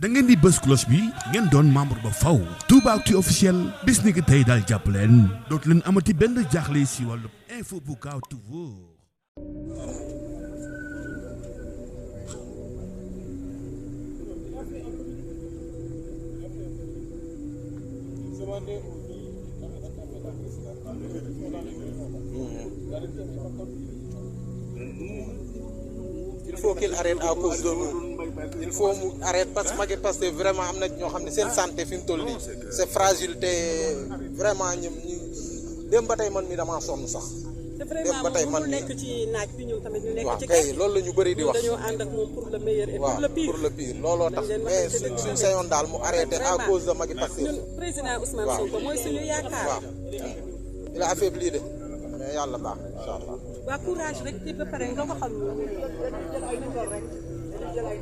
da ngeen di bës cloche bi ngeen doon membre ba faw Toubactu officiel bis ni ki tey daal jàpp leen dootu leen amati benn jaaxle si wàllu info bu gaaw te wóor. Il faut qu'il arrête à cause de nous. Il faut mu arrête parce que Macky Pastef vraiment am na ñoo xam ne seen santé fi mu toll nii c'est fragile te vraiment ñun dem ba tey man mi damaa sonn sax. dem ba tey man mu nekk ci naaj bi ñun tamit ñu nekk ci kay loolu la ñu bëri di wax. dañoo ànd ak moom pour le meilleur et pour le pire. pour le pire looloo tax mais suñ sañoon daal mu arrêté à cause de Macky Pastef. ñun président Ousmane Sonko mooy suñu yaakaar. waaw il a affaibli de mais yàlla baax na incha allah. waa courage rek ci ba pare nga waxal ñu jël ay numéro rek jël ay